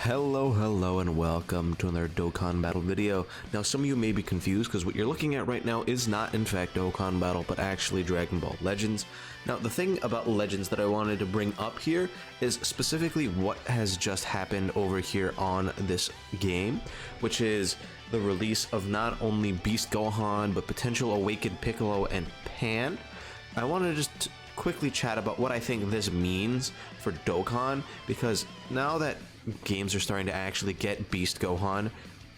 Hello, and welcome to another Dokkan Battle video. Now, some of you may be confused because what you're looking at right now is not, in fact, Dokkan Battle, but actually Dragon Ball Legends. Now, the thing about Legends that I wanted to bring up here is specifically what has just happened over here on this game, which is the release of not only Beast Gohan, but potential Awakened Piccolo and Pan. I want to just quickly chat about what I think this means for Dokkan, because now that games are starting to actually get Beast Gohan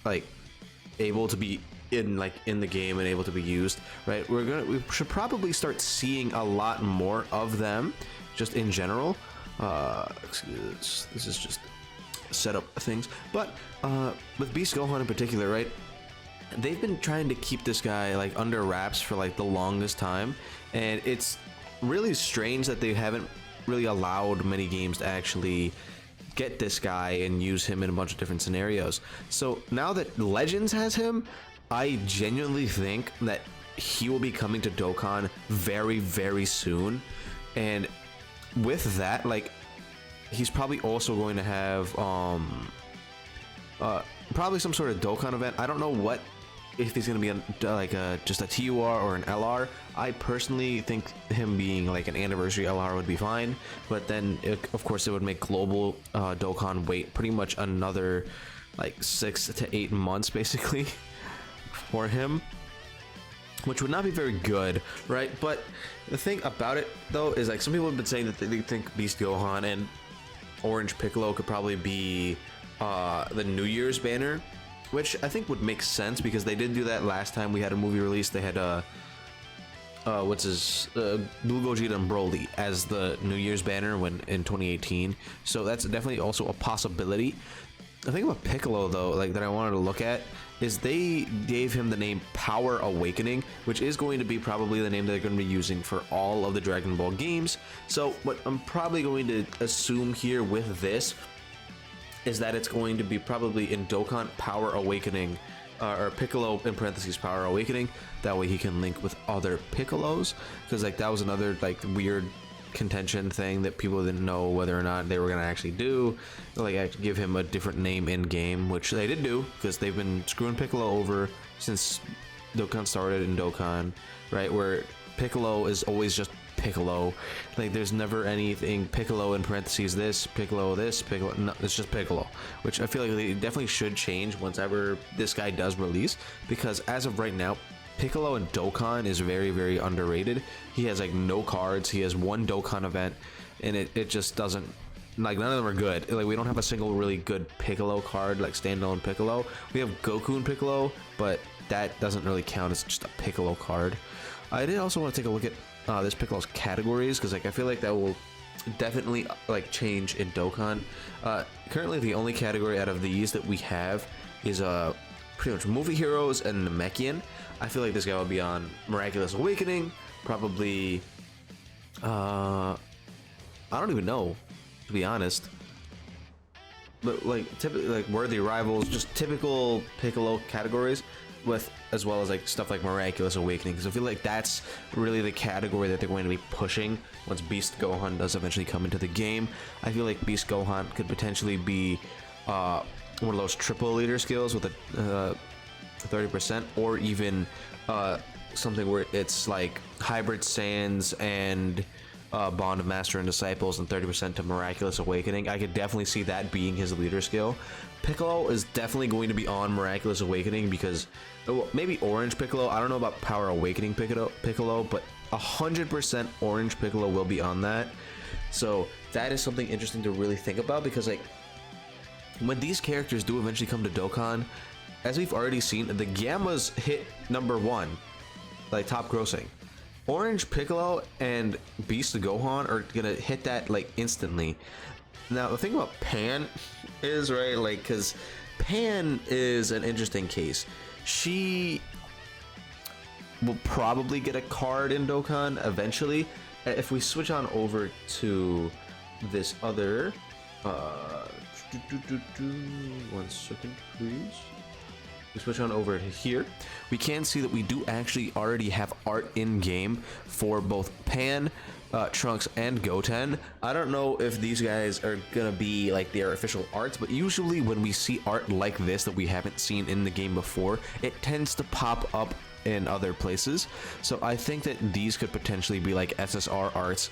like able to be in the game and able to be used, right? We should probably start seeing a lot more of them just in general. This is just set up things, but with Beast Gohan in particular, right? They've been trying to keep this guy like under wraps for like the longest time, and it's really strange that they haven't really allowed many games to actually get this guy and use him in a bunch of different scenarios. So now that Legends has him, I genuinely think that he will be coming to Dokkan very soon, and with that, like, he's probably also going to have probably some sort of Dokkan event. I don't know what, if he's going to be like just a TUR or an LR. I personally think him being like an anniversary LR would be fine, but then of course it would make global Dokkan wait pretty much another like 6 to 8 months basically for him, which would not be very good, right? But the thing about it though is, like, some people have been saying that they think Beast Gohan and Orange Piccolo could probably be the New Year's banner, which I think would make sense because they did do that last time we had a movie release. They had Blue Gogeta and Broly as the New Year's banner in 2018. So that's definitely also a possibility. The thing about Piccolo though, like, that I wanted to look at is they gave him the name Power Awakening, which is going to be probably the name that they're going to be using for all of the Dragon Ball games. So what I'm probably going to assume here with this is that it's going to be probably in Dokkan Power Awakening, or Piccolo in parentheses Power Awakening. That way he can link with other Piccolos, because like that was another like weird contention thing that people didn't know whether or not they were going to actually do, like actually give him a different name in game, which they did do because they've been screwing Piccolo over since Dokkan started in Dokkan, right? Where Piccolo is always just Piccolo. Like, there's never anything Piccolo in parentheses this, Piccolo this, Piccolo. No, it's just Piccolo, which I feel like they definitely should change once ever this guy does release, because as of right now, Piccolo in Dokkan is very underrated. He has like no cards. He has one Dokkan event, and it just doesn't, like, none of them are good. Like, we don't have a single really good Piccolo card, like standalone Piccolo. We have Goku and Piccolo, but that doesn't really count as just a Piccolo card. I did also want to take a look at this Piccolo's categories, because like I feel like that will definitely like change in Dokkan. Currently the only category out of these that we have is pretty much movie heroes and Namekian. I feel like this guy will be on Miraculous Awakening, probably I don't even know, to be honest, but like typically like Worthy Rivals, just typical Piccolo categories, with as well as like stuff like Miraculous Awakening, because I feel like that's really the category that they're going to be pushing once Beast Gohan does eventually come into the game. I feel like Beast Gohan could potentially be one of those triple leader skills with a 30%, or even something where it's like Hybrid Saiyans and Bond of Master and Disciples and 30% to Miraculous Awakening. I could definitely see that being his leader skill. Piccolo is definitely going to be on Miraculous Awakening, because well, maybe Orange Piccolo, I don't know about Power Awakening Piccolo, but 100% Orange Piccolo will be on that. So that is something interesting to really think about, because like when these characters do eventually come to Dokkan, as we've already seen, the Gammas hit #1, like top grossing. Orange Piccolo and Beast Gohan are gonna hit that like instantly. Now the thing about Pan is, right, like, because Pan is an interesting case. She will probably get a card in Dokkan eventually. If we switch on over to this other 1 second please. we switch on over to here, we can see that we do actually already have art in game for both Pan, Trunks, and Goten. I don't know if these guys are gonna be like their official arts, but usually when we see art like this that we haven't seen in the game before, it tends to pop up in other places. So I think that these could potentially be like SSR arts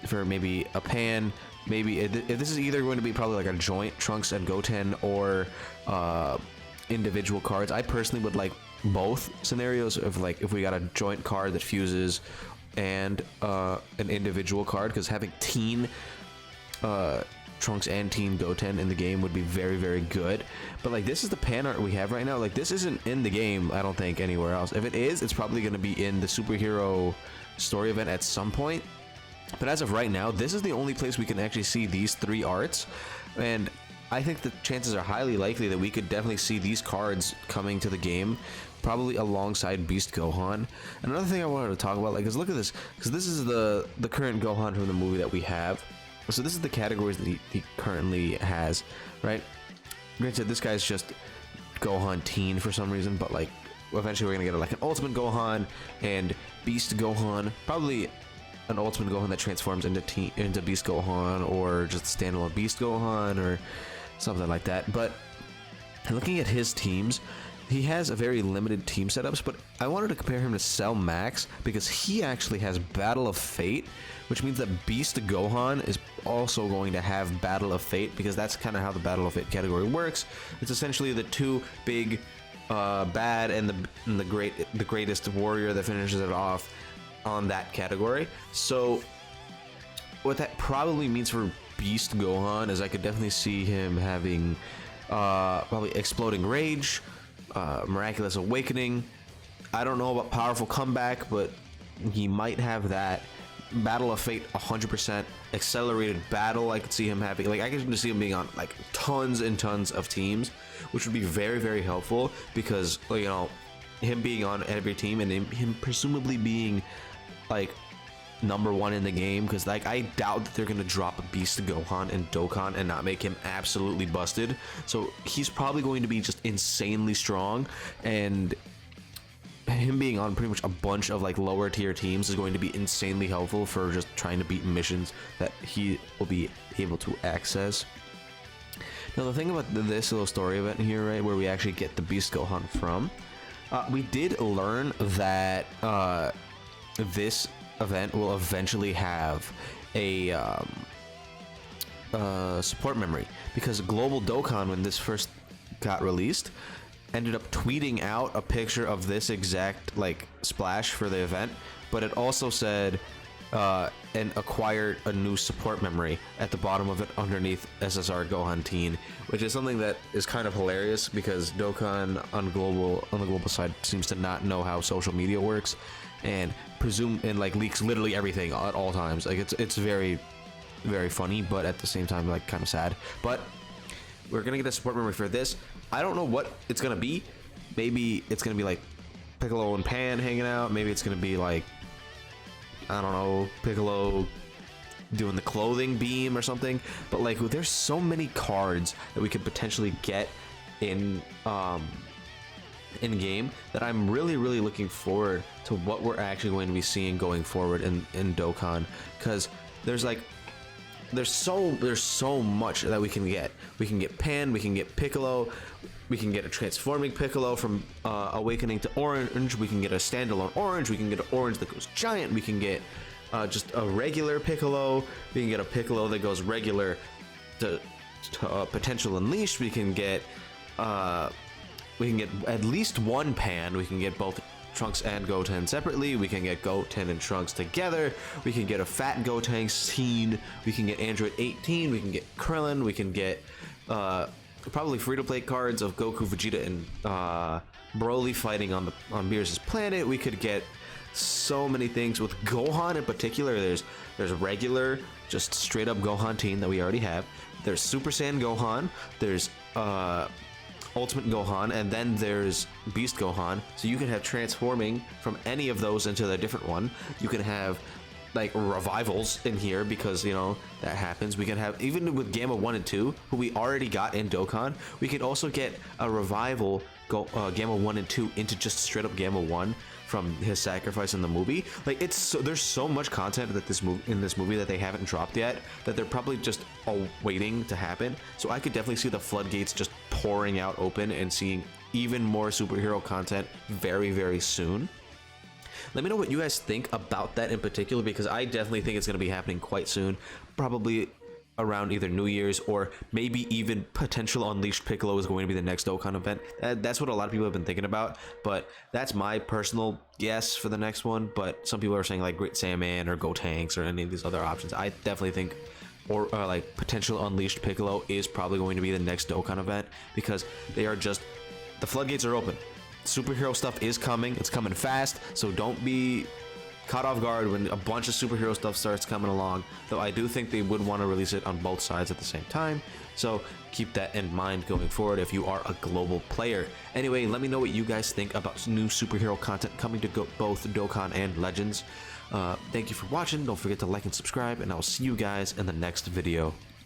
for maybe a Pan. Maybe if this is either going to be probably like a joint Trunks and Goten, or individual cards. I personally would like both scenarios of like if we got a joint card that fuses and an individual card, because having teen Trunks and teen Goten in the game would be very, very good. But like, this is the Pan art we have right now. Like, this isn't in the game, I don't think, anywhere else. If it is, it's probably going to be in the superhero story event at some point. But as of right now, this is the only place we can actually see these 3 arts, and I think the chances are highly likely that we could definitely see these cards coming to the game, probably alongside Beast Gohan. Another thing I wanted to talk about, like, is look at this, because this is the current Gohan from the movie that we have. So this is the categories that he currently has, right? Granted, this guy's just Gohan teen for some reason, but like, eventually we're gonna get like an Ultimate Gohan and Beast Gohan, probably an Ultimate Gohan that transforms into Beast Gohan, or just standalone Beast Gohan, or something like that. But looking at his teams, he has a very limited team setups, but I wanted to compare him to Cell Max because he actually has Battle of Fate, which means that Beast Gohan is also going to have Battle of Fate, because that's kind of how the Battle of Fate category works. It's essentially the 2 big bad and the greatest warrior that finishes it off on that category. So what that probably means for Beast Gohan is I could definitely see him having probably Exploding Rage, Miraculous Awakening. I don't know about Powerful Comeback, but he might have that. Battle of Fate 100%. Accelerated Battle, I could see him having, like, I could just see him being on like tons and tons of teams, which would be very, very helpful, because, you know, him being on every team and him presumably being like #1 in the game, because like I doubt that they're gonna drop Beast Gohan and Dokkan and not make him absolutely busted. So he's probably going to be just insanely strong, and him being on pretty much a bunch of like lower tier teams is going to be insanely helpful for just trying to beat missions that he will be able to access. Now the thing about this little story event here, right, where we actually get the Beast Gohan from, we did learn that this event will eventually have a support memory, because Global Dokkan, when this first got released, ended up tweeting out a picture of this exact like splash for the event, but it also said and acquired a new support memory at the bottom of it underneath SSR Gohan Teen, which is something that is kind of hilarious, because Dokkan on the global side seems to not know how social media works, and like leaks literally everything at all times. Like it's very, very funny, but at the same time like kind of sad. But we're gonna get a support memory for this. I don't know what it's gonna be. Maybe it's gonna be like Piccolo and Pan hanging out. Maybe it's gonna be like, I don't know, Piccolo doing the clothing beam or something. But like, there's so many cards that we could potentially get in game that I'm really, really looking forward to what we're actually going to be seeing going forward in Dokkan, because there's so much that we can get. We can get Pan, we can get Piccolo, we can get a transforming Piccolo from awakening to orange, we can get a standalone orange, we can get an orange that goes giant, we can get just a regular Piccolo, we can get a Piccolo that goes regular to potential unleashed, we can get at least one Pan, we can get both Trunks and Goten separately, we can get Goten and Trunks together, we can get a fat Goten teen, we can get Android 18, we can get Krillin, we can get probably free-to-play cards of Goku, Vegeta, and Broly fighting on Beerus' planet. We could get so many things with Gohan in particular. There's regular, just straight up Gohan teen that we already have. There's Super Saiyan Gohan. There's Ultimate Gohan, and then there's Beast Gohan. So you can have transforming from any of those into a different one. You can have like revivals in here, because you know that happens. We can have, even with Gamma 1 and 2, who we already got in Dokkan, we could also get a revival Gamma 1 and 2 into just straight up Gamma 1 from his sacrifice in the movie. Like, there's so much content that in this movie that they haven't dropped yet that they're probably just all waiting to happen. So I could definitely see the floodgates just pouring out open and seeing even more superhero content very, very soon. Let me know what you guys think about that in particular, because I definitely think it's going to be happening quite soon, probably around either New Year's or maybe even potential Unleashed Piccolo is going to be the next Dokkan event. That's what a lot of people have been thinking about, but that's my personal guess for the next one. But some people are saying like Great Saiyaman or Gotenks or any of these other options. I definitely think like potential Unleashed Piccolo is probably going to be the next Dokkan event, because they are just, the floodgates are open. Superhero stuff is coming. It's coming fast, so don't be caught off guard when a bunch of superhero stuff starts coming along, though I do think they would want to release it on both sides at the same time, so keep that in mind going forward if you are a global player. Anyway, let me know what you guys think about new superhero content coming to both Dokkan and Legends. Thank you for watching. Don't forget to like and subscribe, and I'll see you guys in the next video.